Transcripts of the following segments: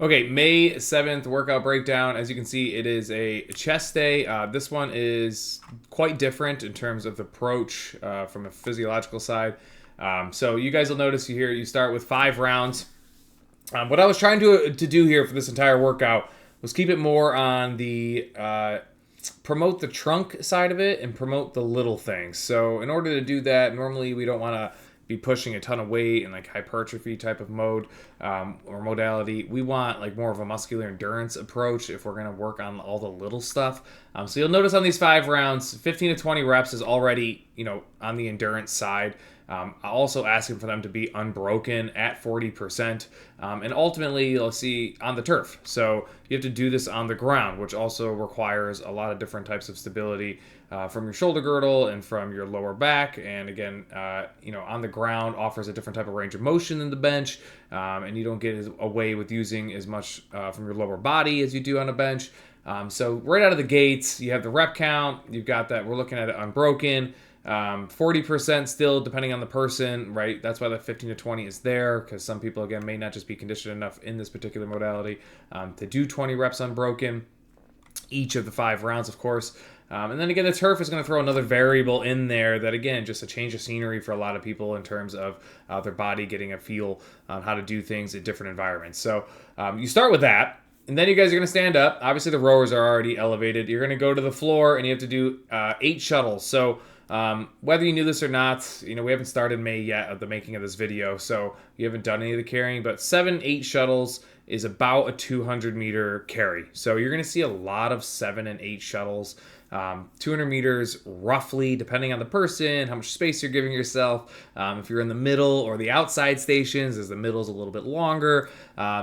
Okay, May 7th workout breakdown. As you can see, it is a chest day. This one is quite different in terms of approach from a physiological side. So you guys will notice you here, you start with 5 rounds. What I was trying to do here for this entire workout was keep it more on the promote the trunk side of it and promote the little things. So in order to do that, normally we don't want to be pushing a ton of weight in like hypertrophy type of mode or modality. We want like more of a muscular endurance approach if we're going to work on all the little stuff. So you'll notice on these 5 rounds, 15 to 20 reps is already, on the endurance side. Also asking for them to be unbroken at 40%. And ultimately, you'll see on the turf. So you have to do this on the ground, which also requires a lot of different types of stability from your shoulder girdle and from your lower back. And again, on the ground offers a different type of range of motion than the bench. And you don't get away with using as much from your lower body as you do on a bench. So right out of the gates, you have the rep count. You've got that. We're looking at it unbroken. 40% still, depending on the person, right? That's why the 15 to 20 is there, because some people, again, may not just be conditioned enough in this particular modality to do 20 reps unbroken each of the 5 rounds, of course. And then again, the turf is going to throw another variable in there that, again, just a change of scenery for a lot of people in terms of their body getting a feel on how to do things in different environments. So you start with that. And then you guys are going to stand up. Obviously, the rowers are already elevated. You're going to go to the floor, and you have to do 8 shuttles. So whether you knew this or not, we haven't started May yet of the making of this video, so you haven't done any of the carrying, but 7-8 shuttles is about a 200-meter carry. So you're going to see a lot of 7 and 8 shuttles. 200 meters roughly, depending on the person, how much space you're giving yourself. If you're in the middle or the outside stations, as the middle is a little bit longer.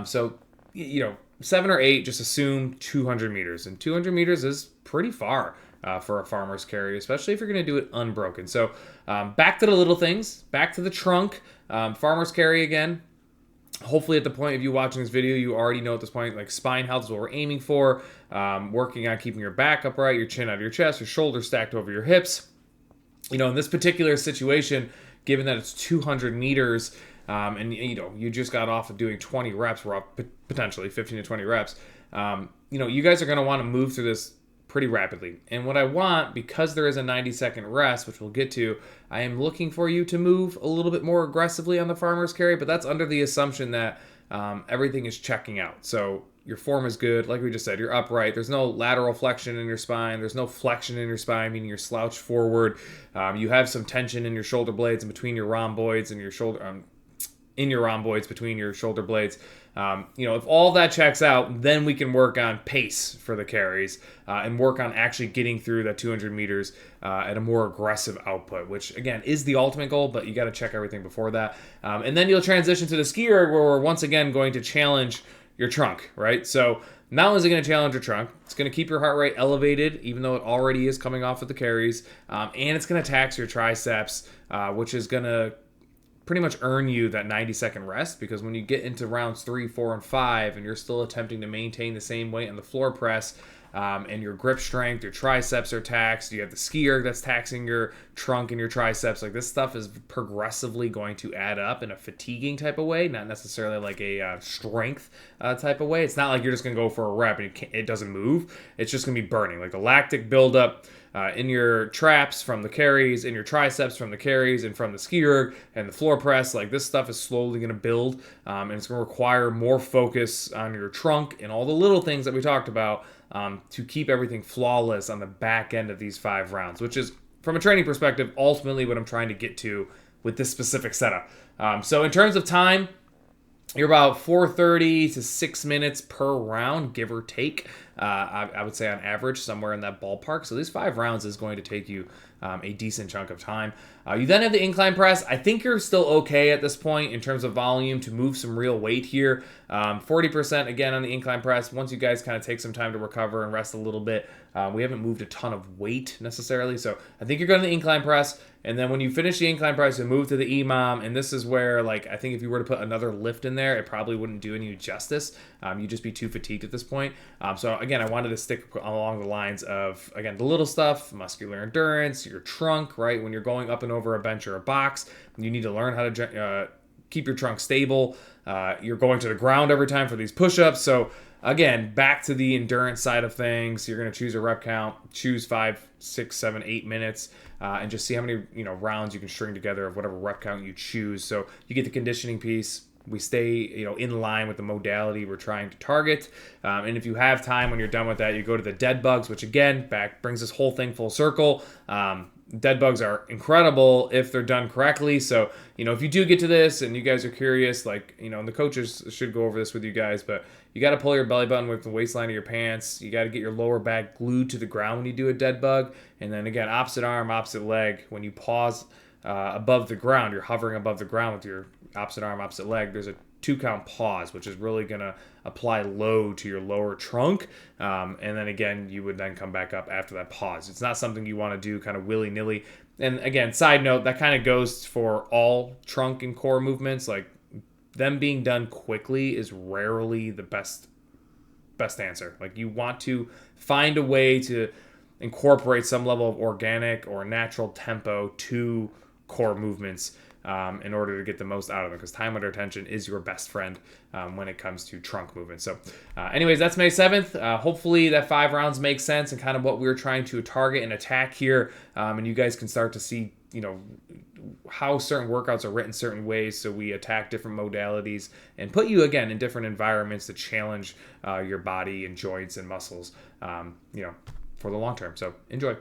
So 7 or 8, just assume 200 meters. And 200 meters is pretty far for a farmer's carry, especially if you're going to do it unbroken. So back to the little things, back to the trunk, farmer's carry again. Hopefully at the point of you watching this video, you already know at this point, like spine health is what we're aiming for. Working on keeping your back upright, your chin out of your chest, your shoulders stacked over your hips. In this particular situation, given that it's 200 meters, and you just got off of doing 20 reps, potentially 15 to 20 reps, you guys are going to want to move through this pretty rapidly. And what I want, because there is a 90-second rest, which we'll get to, I am looking for you to move a little bit more aggressively on the farmer's carry, but that's under the assumption that everything is checking out. So your form is good. Like we just said, you're upright. There's no lateral flexion in your spine. There's no flexion in your spine, meaning you're slouched forward. You have some tension in your shoulder blades and between your rhomboids and your shoulder, in your rhomboids between your shoulder blades. If all that checks out, then we can work on pace for the carries and work on actually getting through that 200 meters at a more aggressive output, which again is the ultimate goal, but you got to check everything before that. And then you'll transition to the ski erg, where we're once again going to challenge your trunk, right? So not only is it going to challenge your trunk, it's going to keep your heart rate elevated, even though it already is coming off of the carries, and it's going to tax your triceps, which is going to pretty much earn you that 90-second rest, because when you get into rounds 3, 4, and 5 and you're still attempting to maintain the same weight on the floor press, and your grip strength, your triceps are taxed, you have the ski erg that's taxing your trunk and your triceps, like this stuff is progressively going to add up in a fatiguing type of way, not necessarily like a strength type of way. It's not like you're just going to go for a rep and it doesn't move. It's just going to be burning. Like the lactic buildup in your traps from the carries, in your triceps from the carries, and from the ski erg and the floor press, like this stuff is slowly going to build, and it's going to require more focus on your trunk and all the little things that we talked about to keep everything flawless on the back end of these 5 rounds, which is, from a training perspective, ultimately what I'm trying to get to with this specific setup. So in terms of time, you're about 4:30 to 6 minutes per round, give or take. I would say on average, somewhere in that ballpark. So these 5 rounds is going to take you a decent chunk of time. You then have the incline press. I think you're still okay at this point in terms of volume to move some real weight here. 40% again on the incline press. Once you guys kind of take some time to recover and rest a little bit, we haven't moved a ton of weight necessarily. So I think you're going to the incline press. And then when you finish the incline press, you move to the EMOM. And this is where, like, I think if you were to put another lift in there, it probably wouldn't do any justice. You'd just be too fatigued at this point. So again, I wanted to stick along the lines of, again, the little stuff, muscular endurance, your trunk, right? When you're going up and over a bench or a box, you need to learn how to keep your trunk stable. You're going to the ground every time for these push-ups. So again, back to the endurance side of things. You're going to choose a rep count, choose 5, 6, 7, 8 minutes, and just see how many rounds you can string together of whatever rep count you choose. So you get the conditioning piece. We stay in line with the modality we're trying to target. And if you have time when you're done with that, you go to the dead bugs, which again brings this whole thing full circle. Dead bugs are incredible if they're done correctly. So, if you do get to this and you guys are curious, and the coaches should go over this with you guys, but you got to pull your belly button with the waistline of your pants. You got to get your lower back glued to the ground when you do a dead bug. And then again, opposite arm, opposite leg. When you pause above the ground, you're hovering above the ground with your opposite arm, opposite leg. There's a 2-count pause, which is really going to apply load to your lower trunk. And then again, you would then come back up after that pause. It's not something you want to do kind of willy-nilly. And again, side note, that kind of goes for all trunk and core movements. Like, them being done quickly is rarely the best answer. Like, you want to find a way to incorporate some level of organic or natural tempo to core movements in order to get the most out of them, because time under tension is your best friend when it comes to trunk movement. So anyways, that's May 7th. Hopefully that 5 rounds makes sense and kind of what we're trying to target and attack here. And you guys can start to see, how certain workouts are written certain ways, so we attack different modalities and put you, again, in different environments to challenge your body and joints and muscles, for the long term. So enjoy.